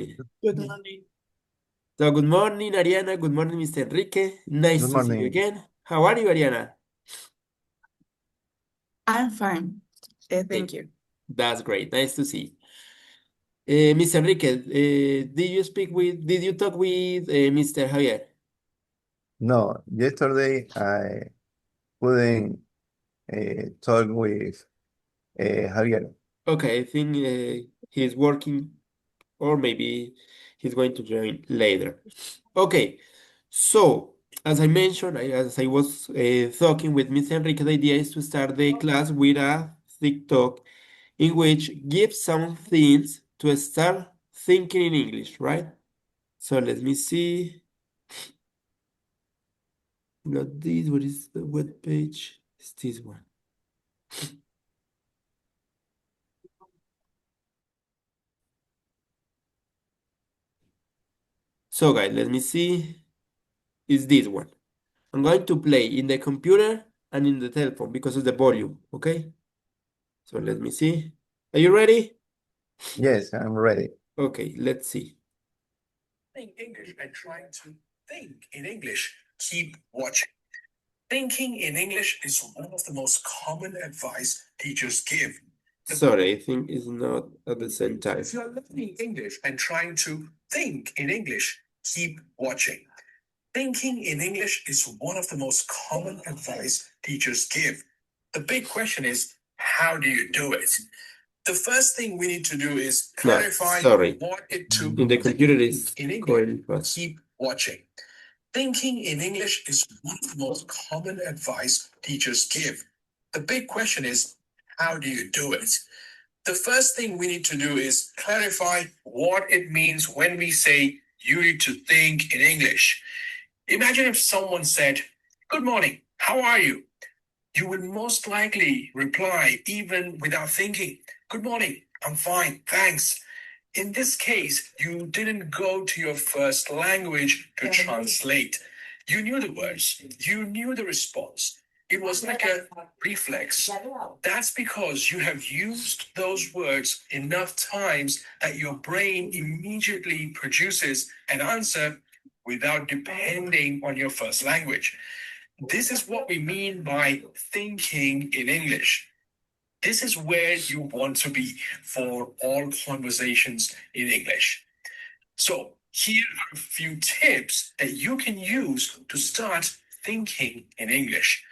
Good morning. So good morning, Ariana. Good morning, Mr. Enrique. Nice Good to see you morning. again. How are you, Ariana? I'm fine. Okay, Thank you. that's great. Nice to see you. Mr. Enrique, did you talk with Mr. Javier? No, yesterday I couldn't talk with Javier. Okay, I think he's working, or maybe he's going to join later. Okay, so as I mentioned, as I was talking with Mr. Enrique, the idea is to start the class with a TikTok in which gives some things to start thinking in English, right? So let me see. Not this, what is the web page? It's this one. So guys, let me see. It's this one. I'm going to play in the computer and in the telephone because of the volume, okay? So let me see. Are you ready? Yes, I'm ready. Okay, let's see. English and trying to think in English. Keep watching. Thinking in English is one of the most common advice teachers give. Sorry, I think it's not at the same time. If you're learning English and trying to think in English, keep watching. Thinking in English is one of the most common advice teachers give. The big question is, how do you do it? The first thing we need to do is No, clarify sorry. what it took. In the computer is in English. going fast. Keep watching. Thinking in English is one of the most common advice teachers give. The big question is, how do you do it? The first thing we need to do is clarify what it means when we say you need to think in English. Imagine if someone said, "Good morning, how are you?" You would most likely reply, even without thinking, "Good morning, I'm fine, thanks." In this case, you didn't go to your first language to translate. You knew the words, you knew the response. It was like a reflex. That's because you have used those words enough times that your brain immediately produces an answer without depending on your first language. This is what we mean by thinking in English. This is where you want to be for all conversations in English. So, here are a few tips that you can use to start thinking in English.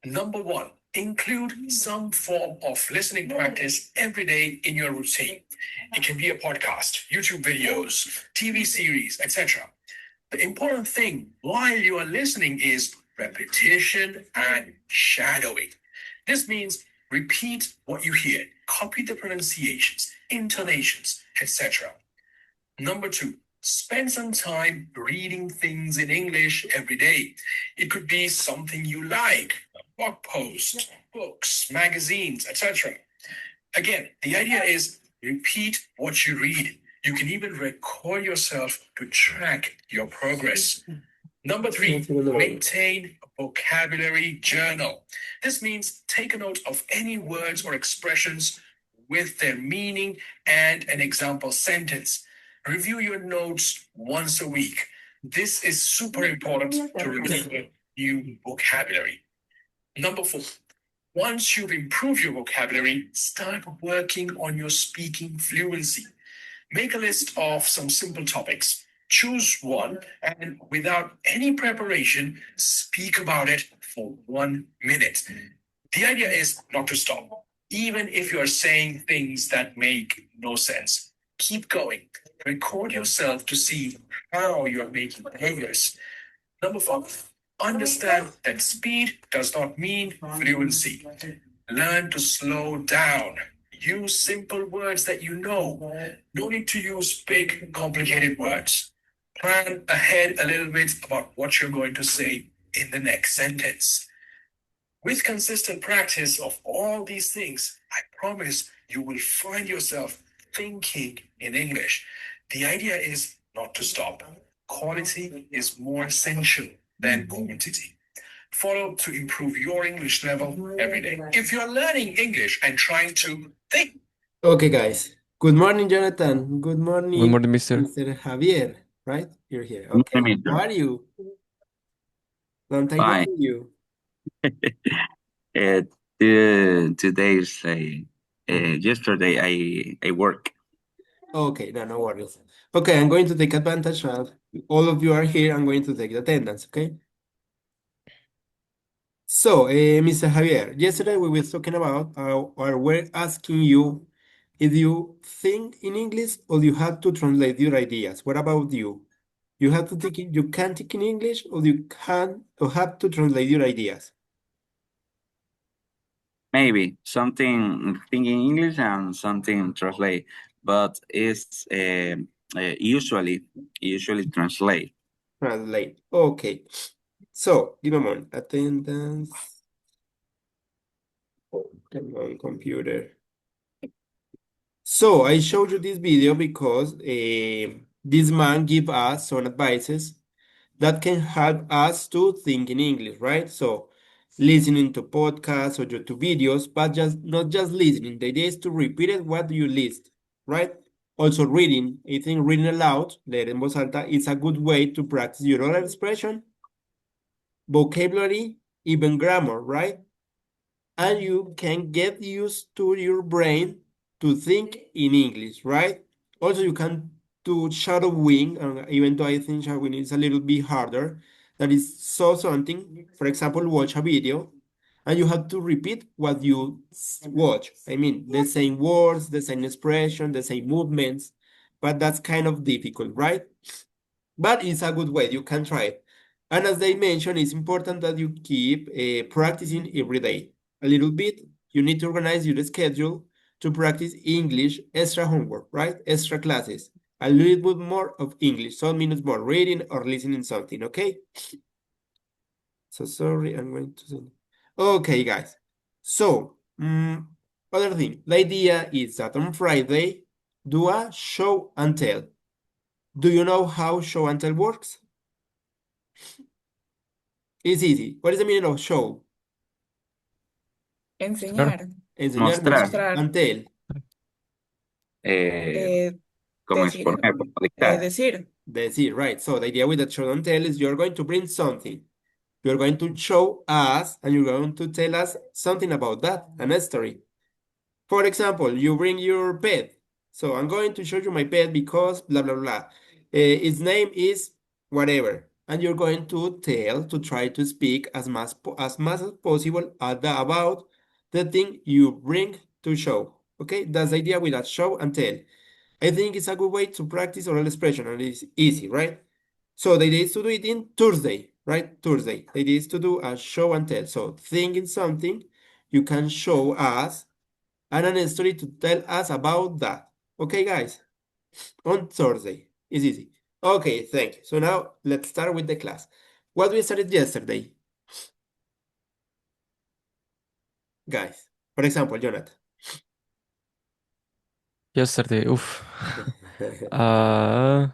Number one, include some form of listening practice every day in your routine. It can be a podcast, YouTube videos, TV series, etc. The important thing while you are listening is repetition and shadowing. This means repeat what you hear, copy the pronunciations, intonations, etc. Number two, spend some time reading things in English every day. It could be something you like, a blog post, books, magazines, etc. Again, the idea is repeat what you read. You can even record yourself to track your progress. Number three, maintain a vocabulary journal. This means take a note of any words or expressions with their meaning and an example sentence. Review your notes once a week. This is super important to remember new vocabulary. Number four, once you've improved your vocabulary, start working on your speaking fluency. Make a list of some simple topics. Choose one and without any preparation, speak about it for 1 minute. The idea is not to stop, even if you are saying things that make no sense. Keep going. Record yourself to see how you're making progress. Number four, understand that speed does not mean fluency. Learn to slow down. Use simple words that you know. No need to use big, complicated words. Plan ahead a little bit about what you're going to say in the next sentence. With consistent practice of all these things, I promise you will find yourself thinking in English. The idea is not to stop. Quality is more essential than quantity. Follow to improve your English level every day. If you're learning English and trying to think. Okay, guys. Good morning, Jonathan. Good Good morning, morning, mister. Mr. Javier, right? You're here. Good Okay. morning, How mister. are you? Long time no Fine. see you. Uh, today is yesterday I work. Okay, no, no worries. Okay, I'm going to take advantage of all of you are here. I'm going to take the attendance, okay? So, Mr. Javier, yesterday we were talking about, or we're asking you if you think in English or you have to translate your ideas. What about you? You have to think, you can think in English or you can or have to translate your ideas. Maybe something thinking English and something translate, but it's usually translate. Translate. Okay. So, give me a moment. Attendance. Oh, come on, computer. So, I showed you this video because this man give us some advices that can help us to think in English, right? So, listening to podcasts or YouTube videos, but just not just listening. The idea is to repeat it what you list, right? Also, reading. I think reading aloud, leer en voz alta, is a good way to practice your oral expression, vocabulary, even grammar, right? And you can get used to your brain to think in English, right? Also, you can do shadowing, even though I think shadowing is a little bit harder. That is so something, for example, watch a video and you have to repeat what you watch. I mean, the same words, the same expression, the same movements, but that's kind of difficult, right? But it's a good way. You can try it. And as they mentioned, it's important that you keep practicing every day a little bit. You need to organize your schedule to practice English, extra homework, right? Extra classes. A little bit more of English, some minutes more reading or listening something, okay? So sorry, I'm going to send. Okay, guys. So, other thing, the idea is that on Friday, do a show and tell. Do you know how show and tell works? It's easy. What is the meaning of show? Claro. Enseñar, Enseñar, Mostrar, mostrar. mostrar, And tell. eh, como decir, exponer, como dictar. decir. Decir, right. So the idea with the show and tell is you're going to bring something. You're going to show us and you're going to tell us something about that, an story. For example, you bring your pet. So I'm going to show you my pet because blah, blah, blah. Its name is whatever. And you're going to tell, to try to speak as much as possible about the thing you bring to show. Okay, that's the idea with that show and tell. I think it's a good way to practice oral expression and it's easy, right? So the idea is to do it in Thursday, right? Thursday. The idea is to do a show and tell. So thinking something, you can show us and an story to tell us about that. Okay, guys? On Thursday. It's easy. Okay, thank you. So now let's start with the class. What we started yesterday, guys. For example, Jonathan. Yesterday, oof. Uh,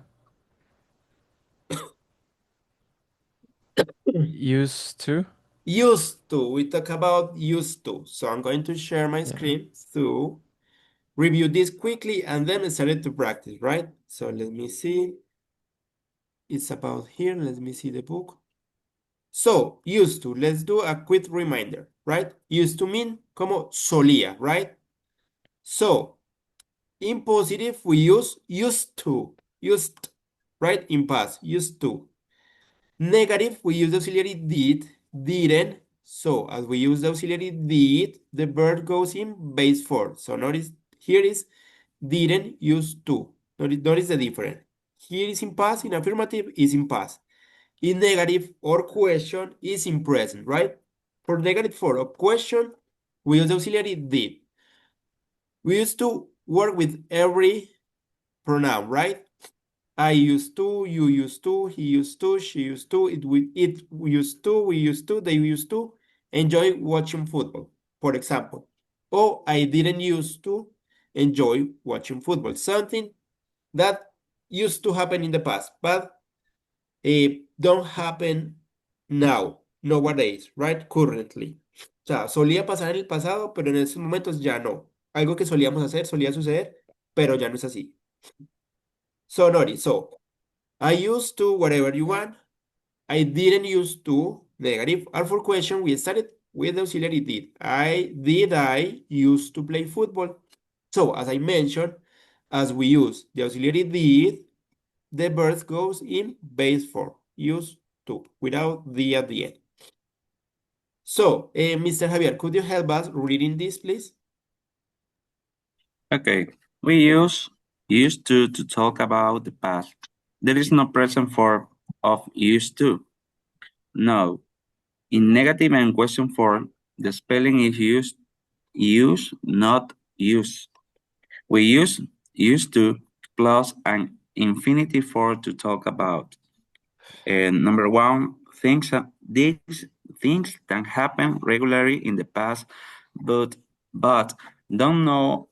used to. Used to. We talk about used to. So I'm going to share my Yeah. screen to review this quickly and then started to practice, right? So let me see. It's about here. Let me see the book. So, used to, let's do a quick reminder, right? Used to mean como solía, right? So, in positive, we use used, right? In past, used to. Negative, we use the auxiliary did, didn't. So, as we use the auxiliary did, the verb goes in base form. So, notice here is didn't, used to. Notice the difference. Here is in past, in affirmative is in past. In negative or question is in present, right? For negative form of question, we use the auxiliary did. We used to work with every pronoun, right? I used to, you used to, he used to, she used to, it used to, we used to, they used to enjoy watching football, for example. Or I didn't used to enjoy watching football. Something that used to happen in the past, but don't happen now, nowadays, right? Currently. O sea, solía pasar en el pasado, pero en estos momentos ya no. Algo que solíamos hacer, solía suceder, pero ya no es así. So, Nori, so, I used to, whatever you want. I didn't used to, negative. And for question, we started with the auxiliary did. I used to play football. So, as I mentioned, as we use the auxiliary did, the verb goes in base form, used to, without the at the end. So, Mr. Javier, could you help us reading this, please? Okay, we used to talk about the past. There is no present form of used to. No. In negative and question form, the spelling is use, not use. We use used to plus an infinitive form to talk about. And number one, these things that happen regularly in the past, but don't know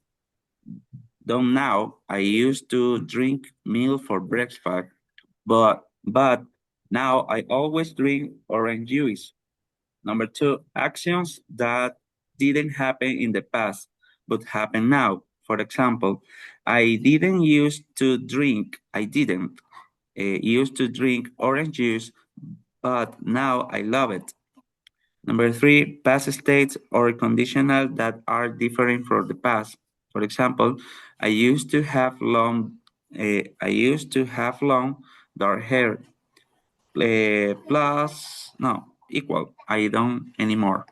don't now. I used to drink milk for breakfast, but now I always drink orange juice. Number two, actions that didn't happen in the past but happen now. For example, I didn't used to drink. I didn't used to drink orange juice, but now I love it. Number three, past states or conditional that are different from the past. For example, I used to have long dark hair. Plus, no, equal. I don't anymore.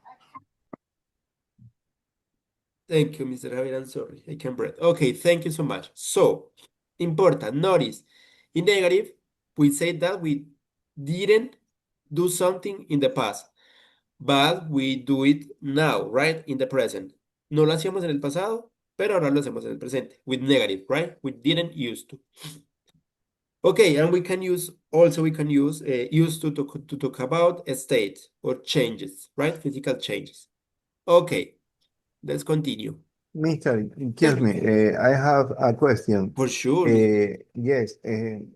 Thank you, Mr. Javier. I'm sorry, I can breathe. Okay, thank you so much. So, important, notice, in negative, we say that we didn't do something in the past, but we do it now, right? In the present. No lo hacíamos en el pasado, pero ahora lo hacemos en el presente, with negative, right? We didn't used to. Okay, and we can use used to talk about states or changes, right? Physical changes. Okay, let's continue. Mister, excuse me, I have a question. For sure. Yes,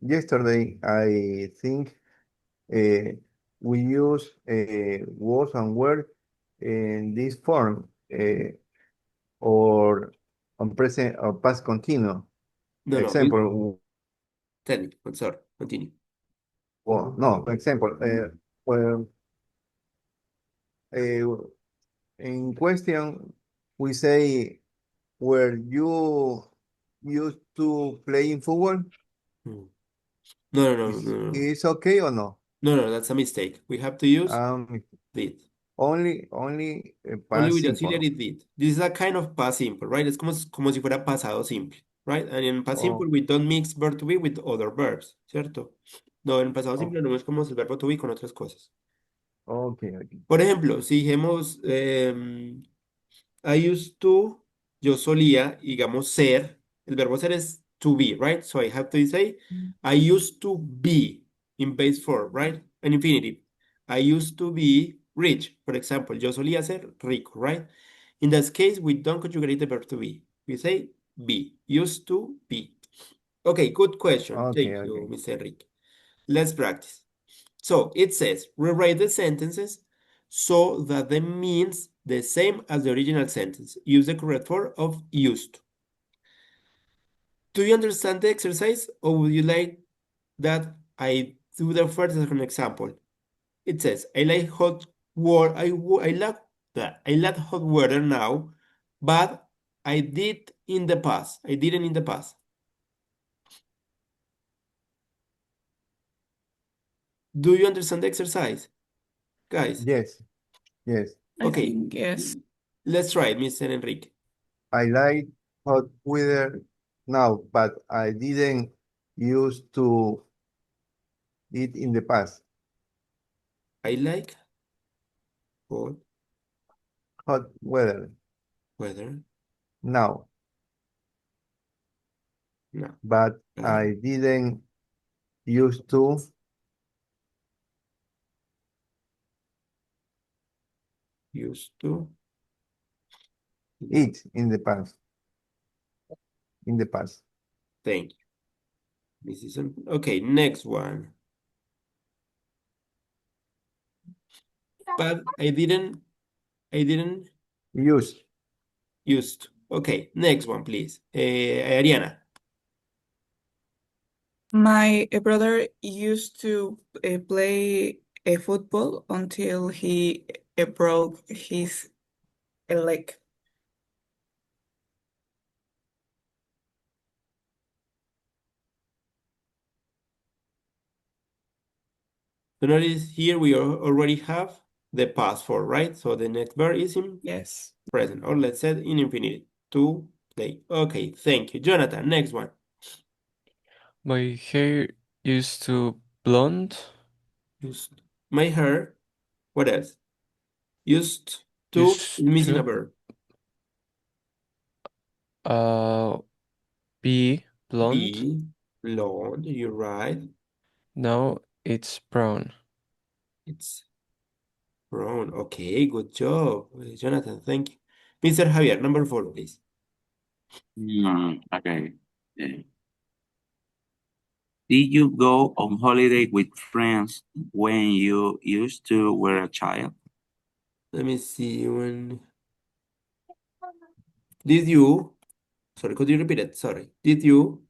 yesterday I think we use was and were in this form or on present or past continuous. No, Example, tell me, I'm sorry, continue. well, no, for example, well, in question, we say, were you used to play in football? Hmm. No. Is okay or no? No, that's a mistake. We have to use did. Only Only past with the simple. auxiliary did. This is a kind of past simple, right? Es como si fuera pasado simple, right? And in past simple, we don't mix verb to be with other verbs, ¿cierto? No, en pasado simple no es como el verbo to be con otras cosas. Okay. Por ejemplo, si dijimos, I used to, yo solía, digamos, ser, el verbo ser es to be, right? So I have to say, I used to be in base form, right? An infinitive. I used to be rich, for example, yo solía ser rico, right? In that case, we don't conjugate the verb to be. We say be, used to be. Okay, good question. Okay, Thank you, okay. Mr. Enrique. Let's practice. So it says, rewrite the sentences so that they means the same as the original sentence. Use the correct form of used to. Do you understand the exercise, or would you like that I do the first as an example? It says, I like hot water. I like hot weather now, but I did in the past. I didn't in the past. Do you understand the exercise, guys? Yes. Okay. I think yes. Let's try it, Mr. Enrique. I like hot weather now, but I didn't used to it in the past. I like Hot weather weather now, now. but I didn't used to Used to it in the past. In the past. Thank you. This is okay. Next one. But I didn't Used. used. Okay, next one, please. Ariana. My brother used to play football until he broke his leg. So notice here we already have the past form, right? So the next verb is in Yes. present, or let's say in infinitive, to play. Okay, thank you. Jonathan, next one. My hair used to blonde. Used my hair. What else? Used to is Used missing a to verb. uh be blonde. Be blonde, you're right. Now it's brown. It's brown. Okay, good job. Jonathan, thank you. Mr. Javier, number 4, please. Okay. Did you go on holiday with friends when you used to were a child? Let me see when did you sorry, could you repeat it? Sorry. Did you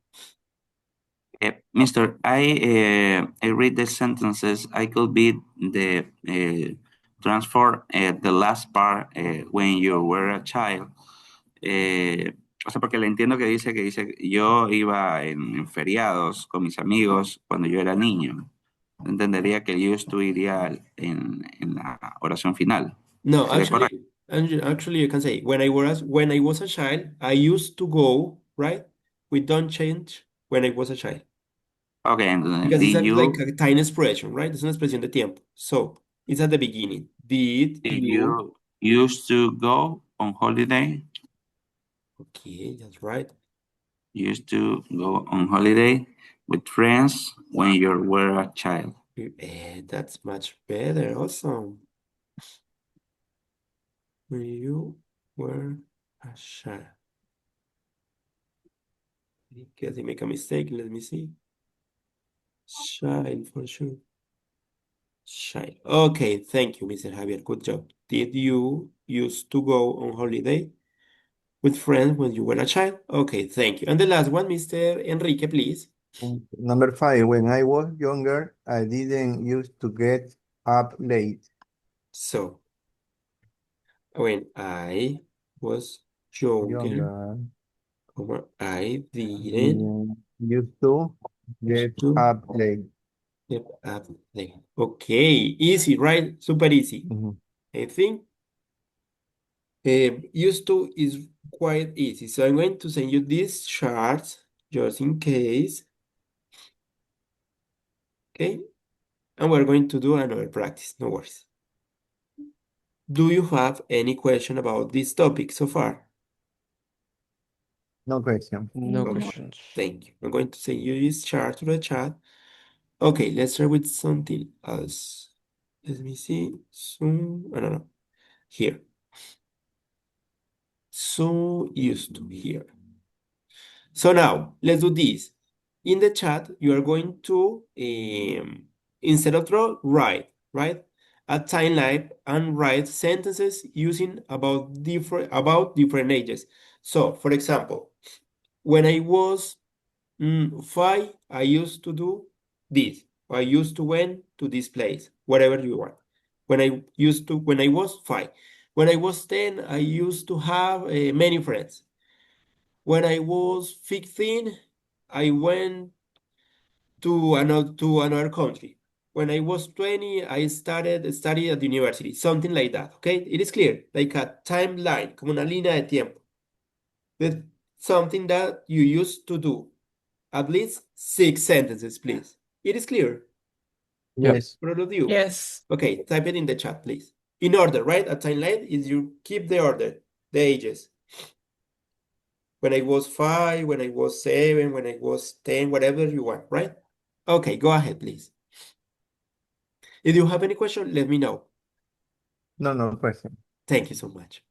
Mister, I read the sentences. I could be the transfer the last part when you were a child. O sea, porque le entiendo que dice, yo iba en feriados con mis amigos cuando yo era niño. Entendería que el used to iría en la oración final. No, ¿Sería correcto? actually you can say when I was a child, I used to go, right? We don't change when I was a child. Ok, entonces, Because it's did like you, a time expression, right? Es una expresión de tiempo. So it's at the beginning. Did did you? you used to go on holiday? Okay, that's right. Used to go on holiday with friends when you were a child. That's much better. Awesome. When you were a child. In case I make a mistake, let me see. Child for sure. Child. Okay, thank you, Mr. Javier. Good job. Did you used to go on holiday with friends when you were a child? Okay, thank you. And the last one, Mr. Enrique, please. Number 5, when I was younger, I didn't used to get up late. So, when I was younger, Younger, I didn't used to get used to up late. get up late. Okay, easy, right? Super easy. Mhm. I think used to is quite easy. So I'm going to send you these charts just in case. Okay, and we're going to do another practice. No worries. Do you have any question about this topic so far? No question. No Okay, questions. thank you. I'm going to send you this chart to the chat. Okay, let's start with something else. Let me see. So, I don't know. Here. So used to here. So now let's do this. In the chat, you are going to instead of draw, write, right? Add timeline and write sentences using about different ages. So, for example, when I was 5, I used to do this. I used to went to this place, whatever you want. When I was 5. When I was 10, I used to have many friends. When I was 15, I went to another country. When I was 20, I started study at the university, something like that. Okay, it is clear, like a timeline, como una línea de tiempo. That's something that you used to do. At least 6 sentences, please. It is clear Yep. Yes. for all of you. Yes. Okay, type it in the chat, please. In order, right? A timeline is you keep the order, the ages. When I was 5, when I was 7, when I was 10, whatever you want, right? Okay, go ahead, please. If you have any question, let me know. No question. Thank you so much.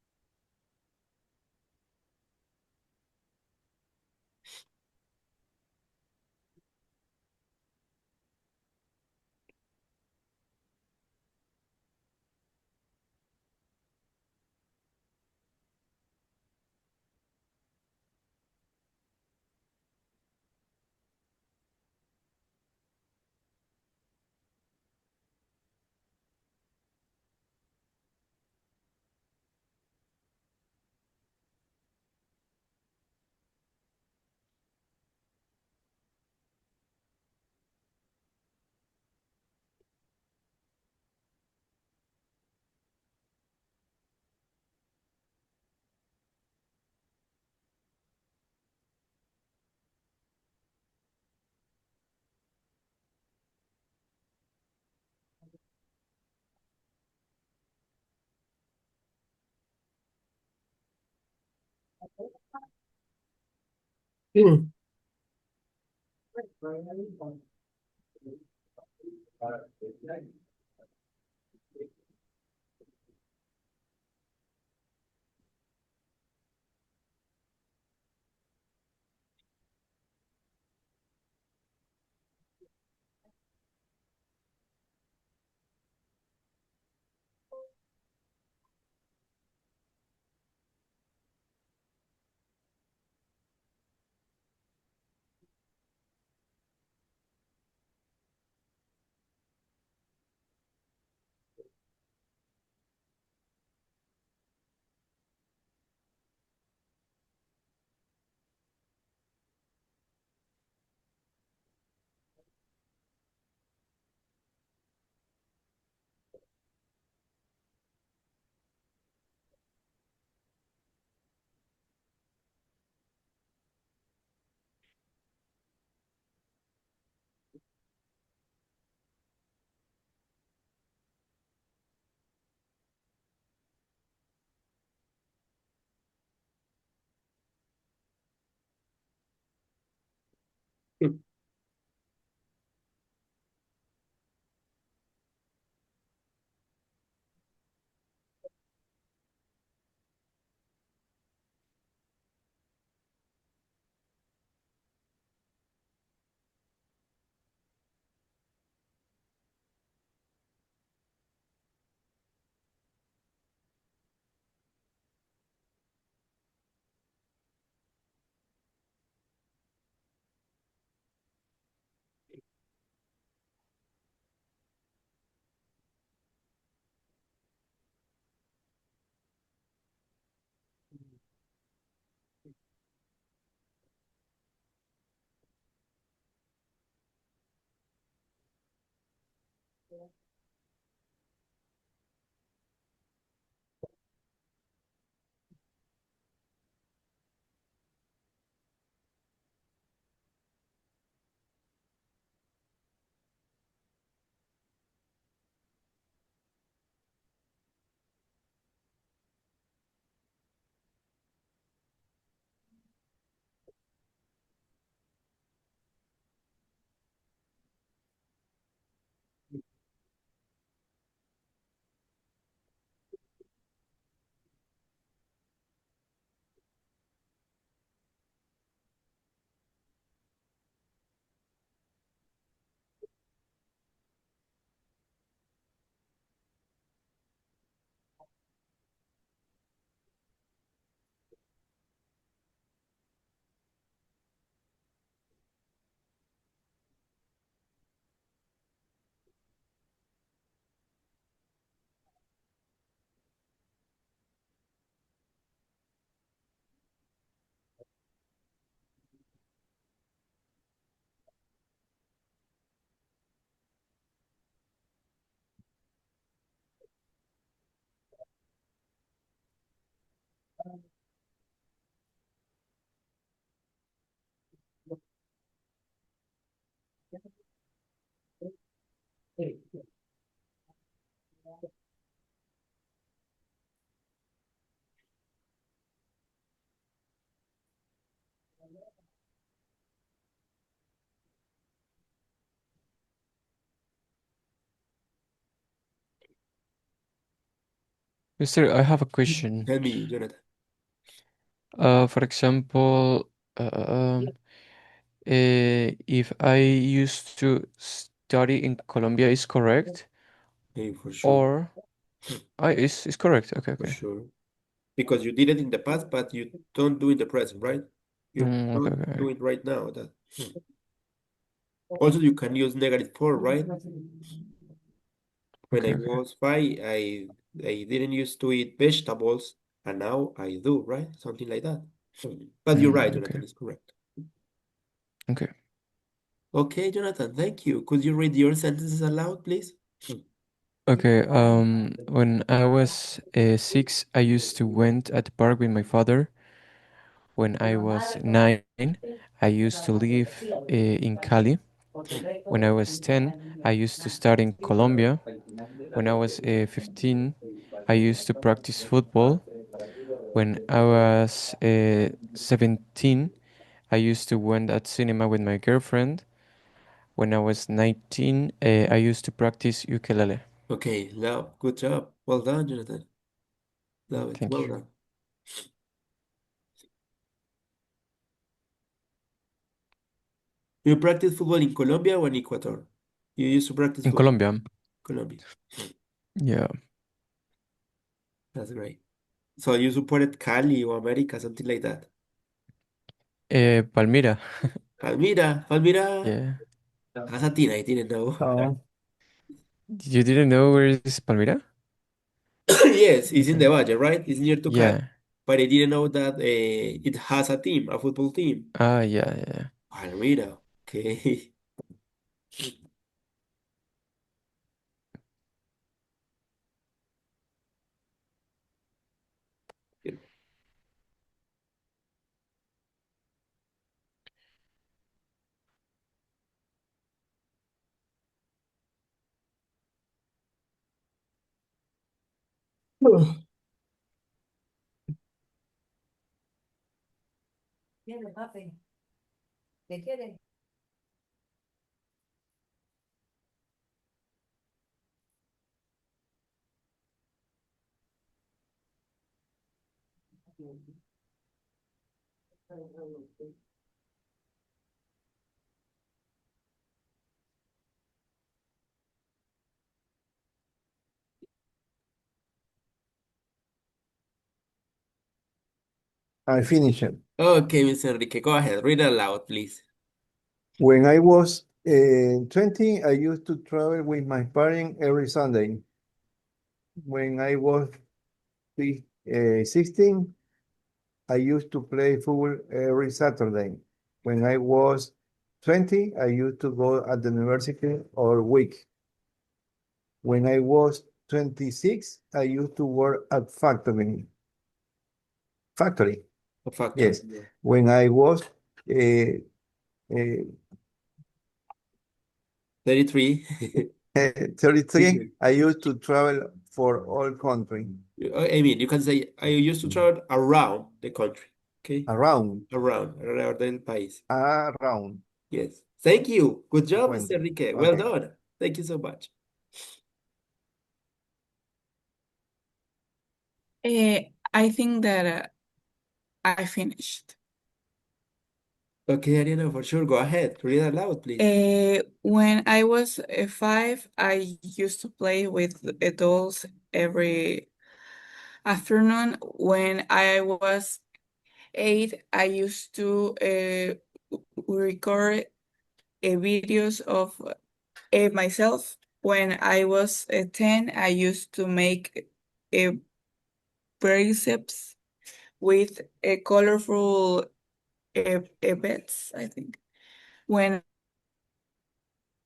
Mister, I have a question. Tell me, Jonathan. For example, if I used to study in Colombia is correct, Hey, for sure, or is correct. Okay, for okay. sure. Because you did it in the past, but you don't do it in the present, right? You Okay, don't okay. do it right now. That also you can use -4, right? When I Okay, okay. was 5, I didn't used to eat vegetables, and now I do, right? Something like that. But you're right, Okay. Jonathan is correct. Okay. Okay, Jonathan, thank you. Could you read your sentences aloud, please? Okay. When I was 6, I used to went at the park with my father. When I was 9, I used to live in Cali. When I was 10, I used to study in Colombia. When I was 15, I used to practice football. When I was 17, I used to went at cinema with my girlfriend. When I was 19, I used to practice ukulele. Okay, now, good job. Well done, Jonathan. Love it. Thank Well you. done. You practice football in Colombia or in Ecuador? You used to practice In football in Colombia, Colombia. yeah. That's great. So you supported Cali or America, something like that. Palmira, Palmira, Palmira yeah. has a team, I didn't know. Oh, You didn't know where is Palmira? Yes, it's in the Okay. Valle, right? It's near to Cali. Yeah. But I didn't know that it has a team, a football team. Ah, yeah, yeah. Palmira, okay. Viene, papi. ¿Qué quieres? I finished it. Okay, Mr. Enrique, go ahead. Read it aloud, please. When I was 20, I used to travel with my parents every Sunday. When I was 16, I used to play football every Saturday. When I was 20, I used to go at the university all week. When I was 26, I used to work at factory. Factory, A factor. yes. When I was uh, uh, 33. 33, I used to travel for all country, I mean, you can say, I used to travel around the country. Okay? around, Around el país. around. Yes. Thank you. Good job, Bueno, Mr. Enrique. Well okay. done. Thank you so much. I think that I finished. Okay, Ariana, for sure. Go ahead. Read it aloud, please. When I was 5, I used to play with dolls every afternoon. When I was 8, I used to record videos of myself. When I was 10, I used to make bracelets with a colorful beds, I think. When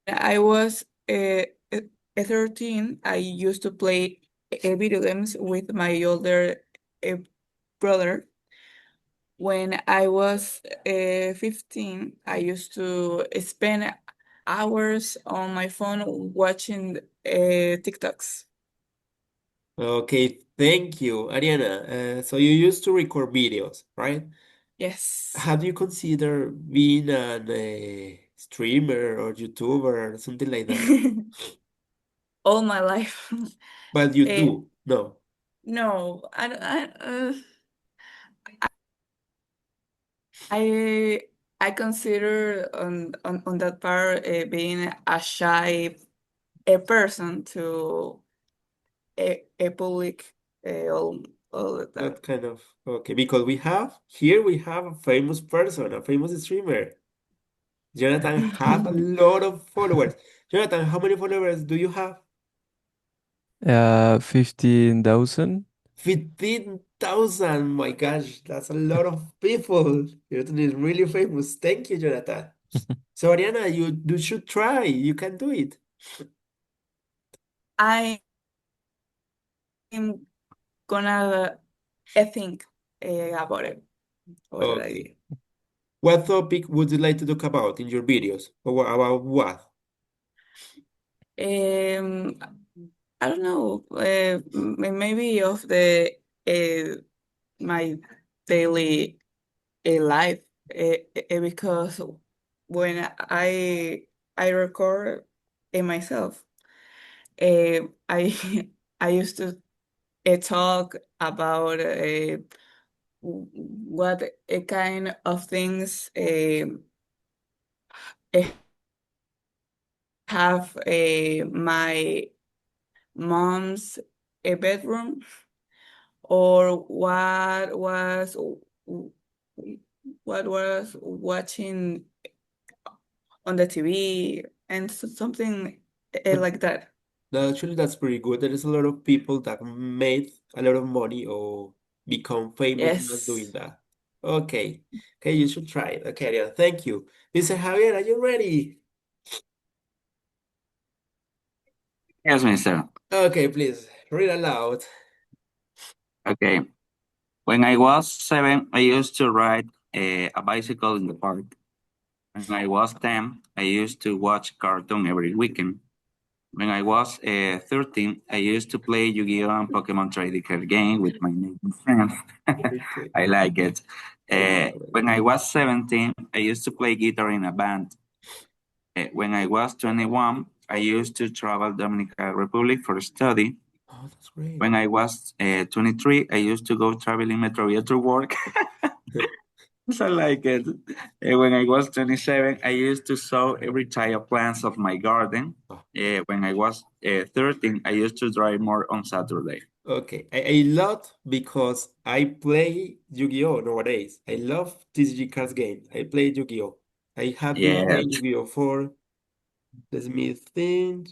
I was 13, I used to play video games with my older uh, brother. When I was 15, I used to spend hours on my phone watching TikToks. Okay, thank you, Ariana. So you used to record videos, right? Yes. Have you considered being a streamer or YouTuber or something like that? All my life. But you Eh, do, no. no, I I consider on that part being a shy a person to a public all of that. That kind of okay, because we have a famous person, a famous streamer. Jonathan has a lot of followers. Jonathan, how many followers do you have? 15,000. 15,000. My gosh, that's a lot of people. Jonathan is really famous. Thank you, Jonathan. So Ariana, you should try. You can do it. I am gonna think about it, about that idea. Okay. What topic would you like to talk about in your videos? Or about what? I don't know, maybe of the my daily life, because when I record myself, I I used to talk about what kind of things eh, have my mom's bedroom, or what was watching on the TV, and something But like that. actually, that's pretty good. There is a lot of people that made a lot of money or become famous just doing Yes. that. Okay. Okay, you should try it. Okay, yeah, thank you. Mr. Javier, are you ready? Yes, mister. Okay, please read aloud. Okay. When I was 7, I used to ride a bicycle in the park. When I was 10, I used to watch cartoon every weekend. When I was 13, I used to play Yu-Gi-Oh! And Pokemon trading card game with my neighbor friends. Okay. I like it. I love it. When I was 17, I used to play guitar in a band. When I was 21, I used to travel Dominican Republic for study. Oh, that's great. When I was 23, I used to go traveling Metrovia to work. I like it. When I was 27, I used to sow every type of plants of my garden. Oh, When I was 13, I used to drive more on Saturday. okay. I love because I play Yu-Gi-Oh! Nowadays. I love TCG cards game. I play Yu-Gi-Oh! I have been playing Yes, Yu-Gi-Oh! For, let me think,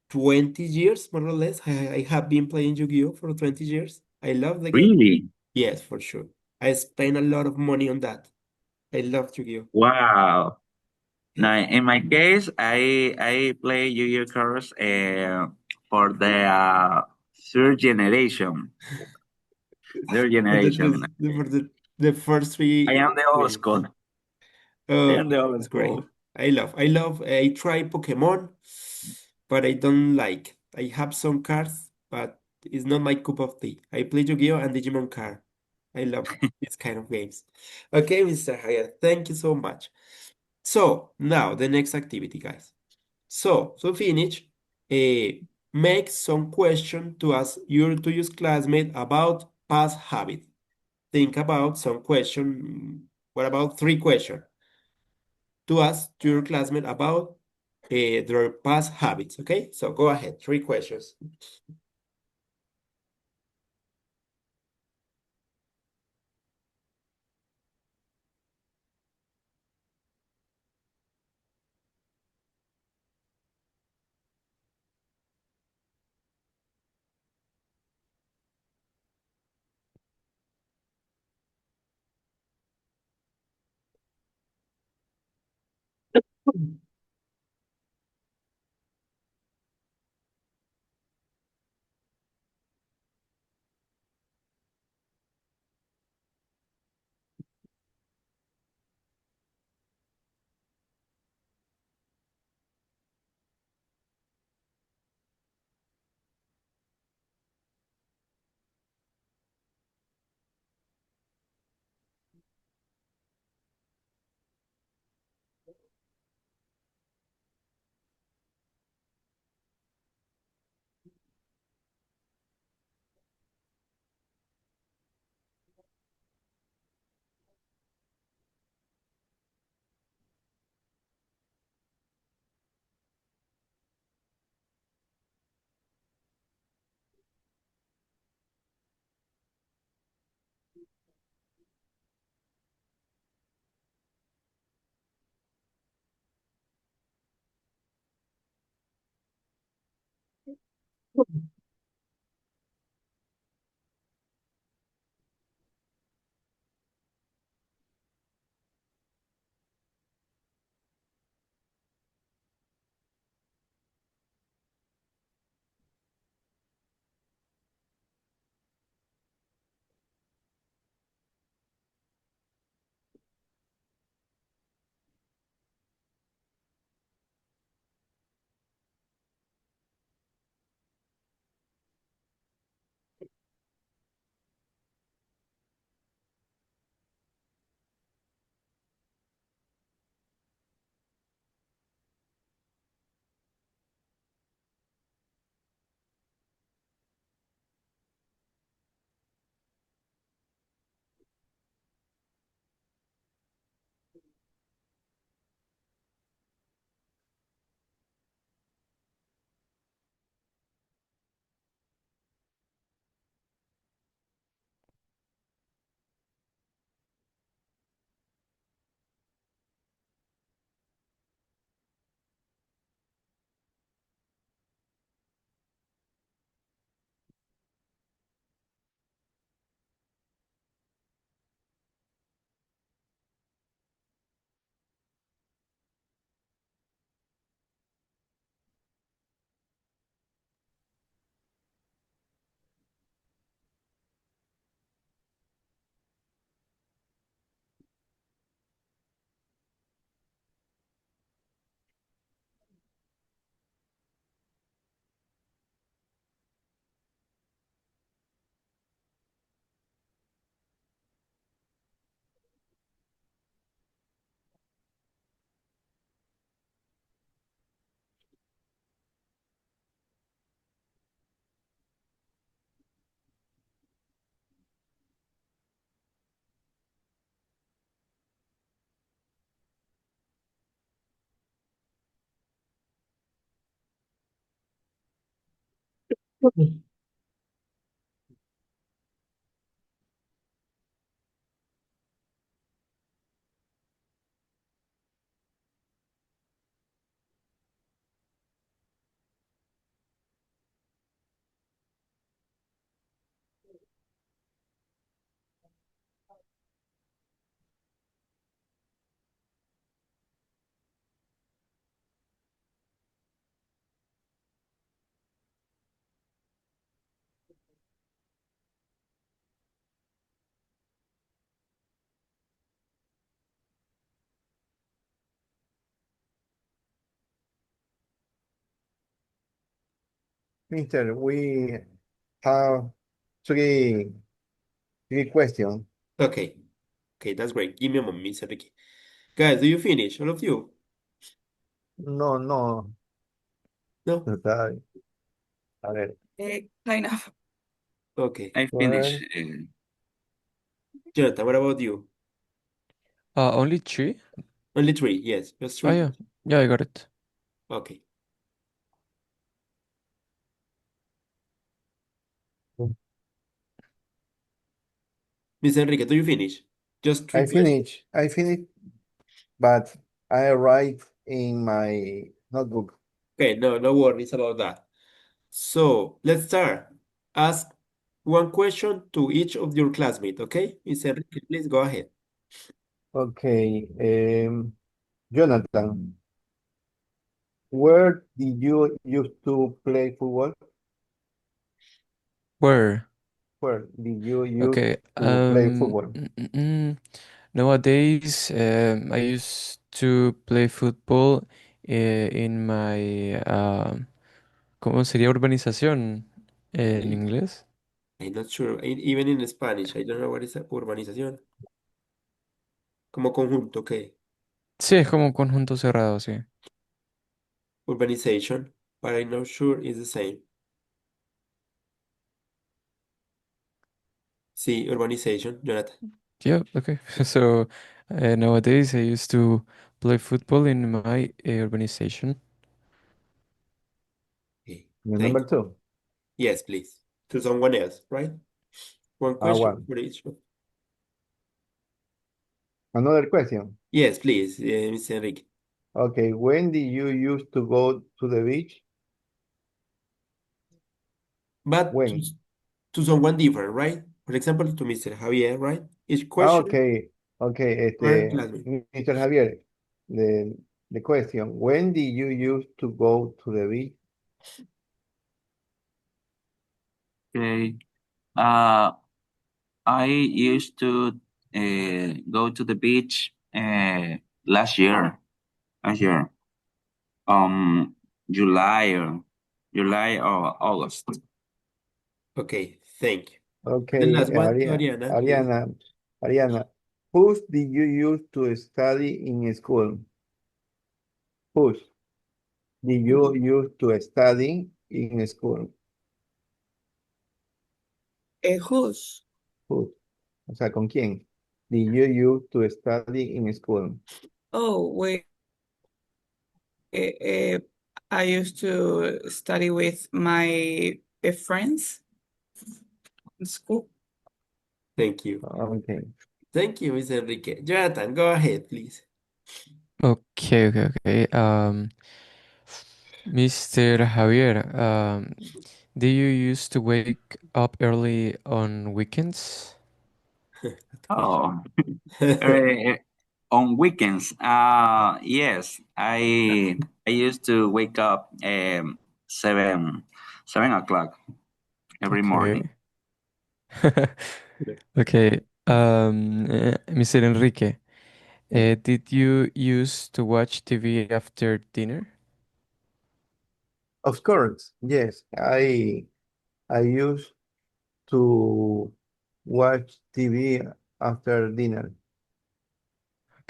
20 years, more or less. I have been playing Yu-Gi-Oh! For 20 years. I love the game. really? Yes, for sure. I spend a lot of money on that. I love Yu-Gi-Oh! Wow. Now, in my case, I play Yu-Gi-Oh cards for the third generation. Third For the, generation. for the first I three am the old games. school. I Oh, am the old that's great. school. I try Pokemon, but I don't like. I have some cards, but it's not my cup of tea. I play Yu-Gi-Oh! And Digimon card. I love these kind of games. Okay, Mr. Hayat, thank you so much. So now the next activity, guys. So to finish, make some question to ask your to your classmate about past habit. Think about some question. What about three questions to ask your classmate about their past habits? Okay, so go ahead. Three questions. Mister, we have three questions. Okay. Okay, that's great. Give me a moment, Mr. Ricky. Guys, do you finish? All of you? No, no. No? A ver, Kind of. Okay. I well, finished. Jonathan, what about you? Only three? Only three, yes, just Oh, three. yeah. Yeah, I got it. Okay. Miss Enrique, do you finish? Just three questions. I finished, but I write in my notebook. Okay, no worries about that. So let's start. Ask one question to each of your classmates, okay? Miss Enrique, please go ahead. Okay, Jonathan, where did you used to play football? Where? Where did you used Okay. to play football? Nowadays, I used to play football in my, ¿cómo sería urbanización en Okay. inglés? I'm not sure. Even in Spanish, I don't know what is urbanización. Como conjunto, okay. Sí, es como un conjunto cerrado, sí. Urbanization, but I'm not sure it's the same. Sí, urbanization, Jonathan. Yeah, okay. So nowadays I used to play football in my urbanization. Okay, thank Number you. two. Yes, please. To someone else, right? One question One. for each. Another question. Yes, please, Mr. Enrique. Okay, when did you used to go to the beach? But When? to someone different, right? For example, to Mr. Javier, right? Each Ah, question, okay, one classmate. Mr. Javier, the question, when did you used to go to the beach? Okay. I used to go to the beach last year. Last year. Um, July or August. Okay, thank you. The Okay, last one to Ariana, please. Ariana, who did you used to study in school? Who did you used to study in school? Whose? Who? O sea, ¿con quién? Did you used to study in school? Oh, wait. I used to study with my friends in school. Thank you. Okay. Thank you, Mr. Enrique. Jonathan, go ahead, please. Okay. Mr. Javier, do you used to wake up early on weekends? Oh, on weekends. Yes, I used to wake up 7 o'clock every morning. Okay. Okay. Mr. Enrique, did you used to watch TV after dinner? Of course, yes. I used to watch TV after dinner.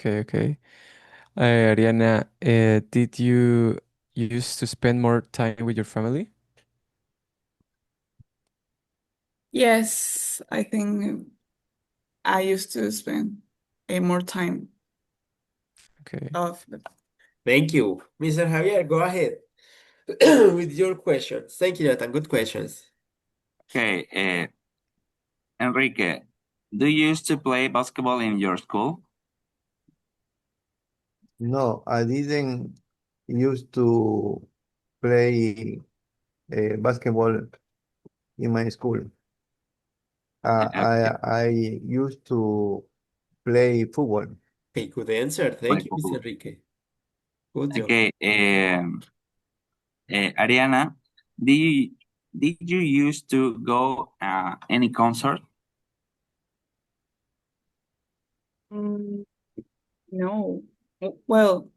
Okay. Ariana, did you used to spend more time with your family? Yes, I think I used to spend more time Okay. of the Thank you. Mr. Javier, go ahead. with your questions. Thank you, Jonathan. Good questions. Okay, Enrique, do you used to play basketball in your school? No, I didn't used to play basketball in my school. Okay, I used to play football. Okay, good answer. play Thank you, Mr. football. Enrique. Good job. Okay, Ariana, did you did you used to go any concert? Mm, no. Well,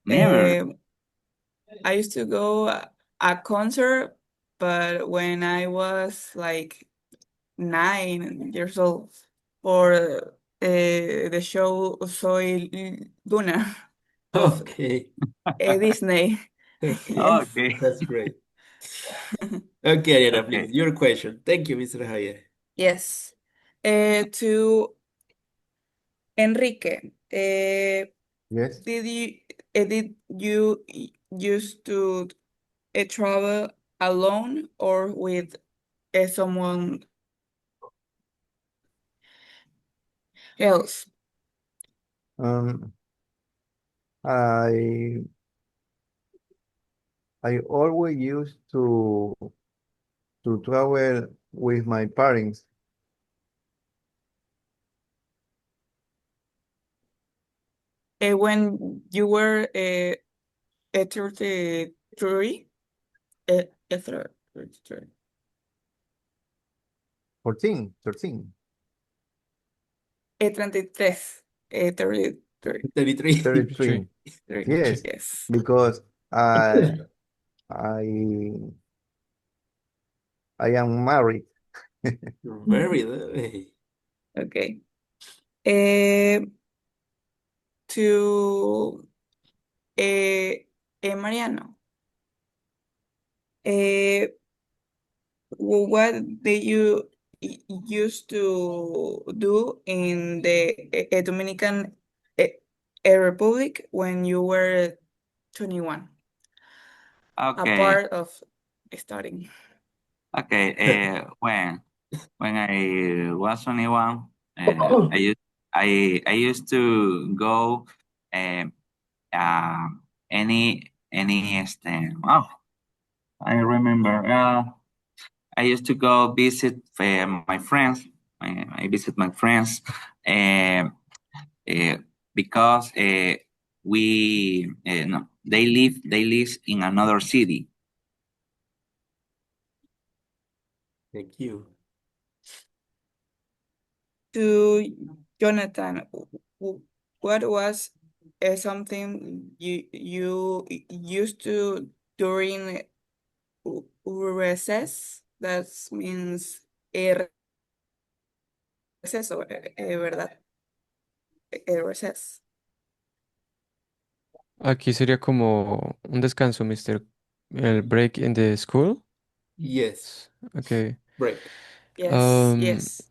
Never. I used to go a concert, but when I was like 9 years old for the show Soy Luna of Okay. Disney. Yes. Okay, That's great. Okay, Ariana, okay. please, your question. Thank you, Mr. Javier. Yes. To Enrique, Yes. did you used to travel alone or with someone else? Um, I I always used to travel with my parents. When you were 33, 33, 14, 13, 33, 33, 33. 33. 33. Yes, yes. because I I am married. You're married. Hey. Okay. Eh, to Mariano, eh, what did you used to do in the Dominican eh, Republic when you were 21, Okay, apart of studying? okay. When I was 21, I used to go um any oh, I remember I used to go visit my friends. I visit my friends um uh, because we no, they live in another city. Thank you. To Jonathan, what was something you used to during recess? That means receso, ¿verdad? Recess. Aquí sería como un descanso, Mister. El break in the school. Yes. Okay. Break. Yes, Um, yes.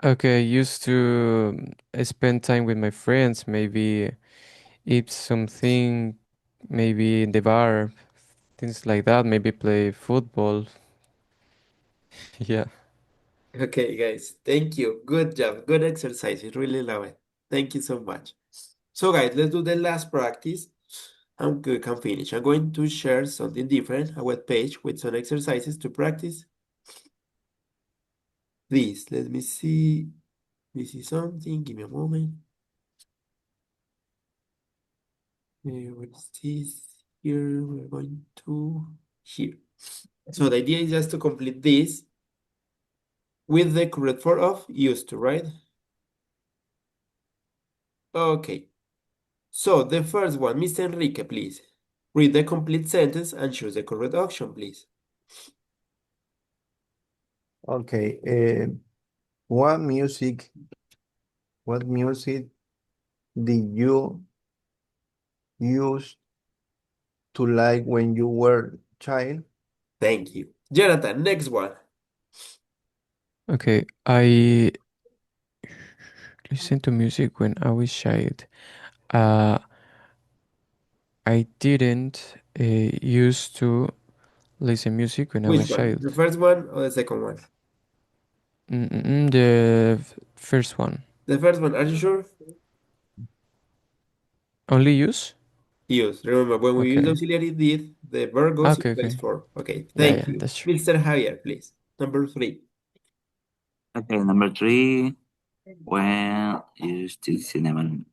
okay, I used to spend time with my friends, maybe eat something, maybe in the bar, things like that, maybe play football. Yeah. Okay, guys. Thank you. Good job. Good exercise. I really love it. Thank you so much. So, guys, let's do the last practice and we can finish. I'm going to share something different, a web page with some exercises to practice. Please, let me see. Let me see something. Give me a moment. What is this? Here, we're going to here. So the idea is just to complete this with the correct form of used to, right? Okay. So the first one, Mr. Enrique, please. Read the complete sentence and choose the correct option, please. Okay. What music? What music did you use to like when you were child? Thank you. Jonathan, next one. Okay, I listened to music when I was child. Uh, I didn't used to listen music when I Which was one? The child. first one or the second one? The first one. The first one, are you sure? Only use? Use. Remember, when we use Okay. auxiliary did, the verb goes in Okay, base okay. form. Okay, Yeah, thank yeah, you. that's true. Mr. Javier, please. Number 3. Okay, number 3. When used to cinnamon.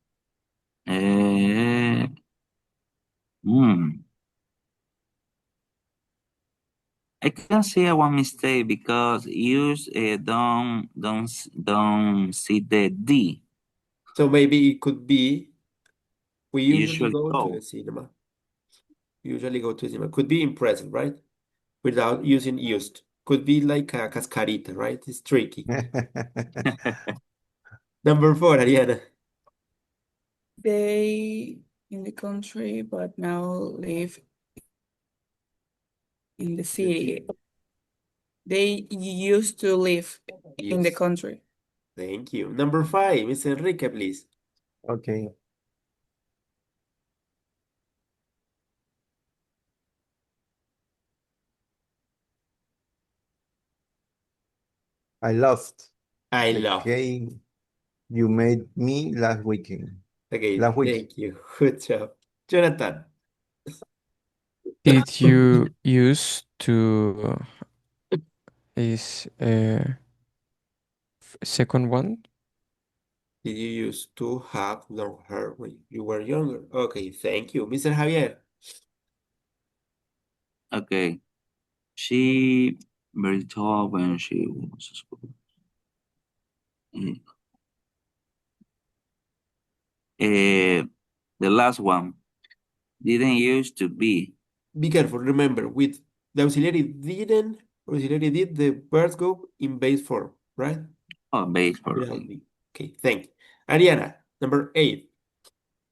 Uh, hmm. I can see one mistake because use don't see the D. So maybe it could be, we usually Usually go to go. the cinema. Usually go to the cinema. Could be in present, right? Without using used. Could be like a cascarita, right? It's tricky. Number 4, Ariana. They in the country, but now live in the city. They used to live in the Yes. country. Thank you. Number 5, Miss Enrique, please. Okay. I lost I the love. cake you made me last weekend. Okay, Last week. thank you. Good job. Jonathan, Did you used to is second one? did you used to have long hair when you were younger? Okay, thank you. Mr. Javier, Okay. She very tall when she was in school. The last one didn't used to be. be careful. Remember, with the auxiliary did, the verbs go in base form, right? Oh, base Without perfect. be. Okay, thank you. Ariana, number 8.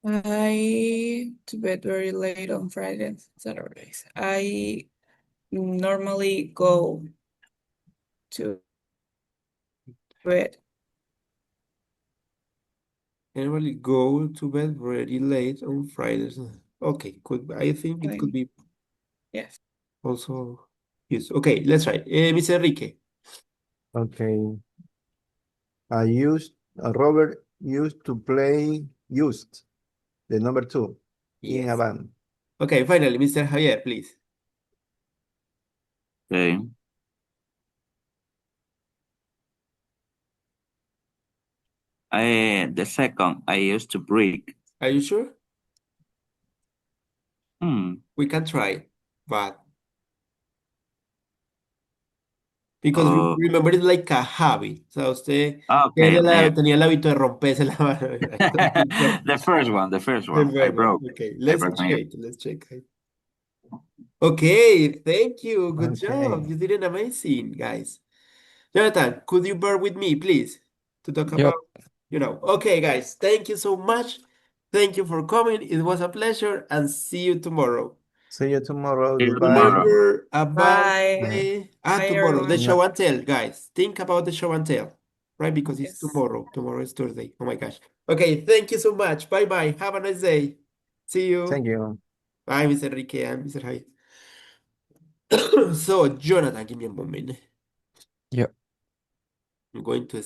I to bed very late on Fridays, Saturdays. I normally go to bed. Generally go to bed very late on Fridays. Okay, I think it could Fine. be Yes. also used. Okay, let's try. Mr. Enrique. Okay. Robert used to play used, the number 2, in a Yes. band. Okay, finally, Mr. Javier, please. Okay. The second I used to break. Are you sure? We can try, but because Oh, remember it's like a habit. O sea, usted okay. tenía el hábito de romperse la mano. The first one, the first The one. I first one. broke. Okay, I let's broke my check. Let's check. Okay, thank you. Good job. Okay. You did an amazing, guys. Jonathan, could you bear with me, please, to talk about, Yep. Okay, guys, thank you so much. Thank you for coming. It was a pleasure, and see you tomorrow. See you tomorrow. See you Goodbye. tomorrow. Remember about Bye. the Bye, tomorrow, the everyone. show No, and tell, guys. Think about the show and tell, right? Because it's Yes. tomorrow. Tomorrow is Thursday. Oh my gosh. Okay, thank you so much. Bye bye. Have a nice day. See you. thank you. Bye, Mr. Enrique and Mr. Javier. So, Jonathan, give me a moment. Yep. I'm going to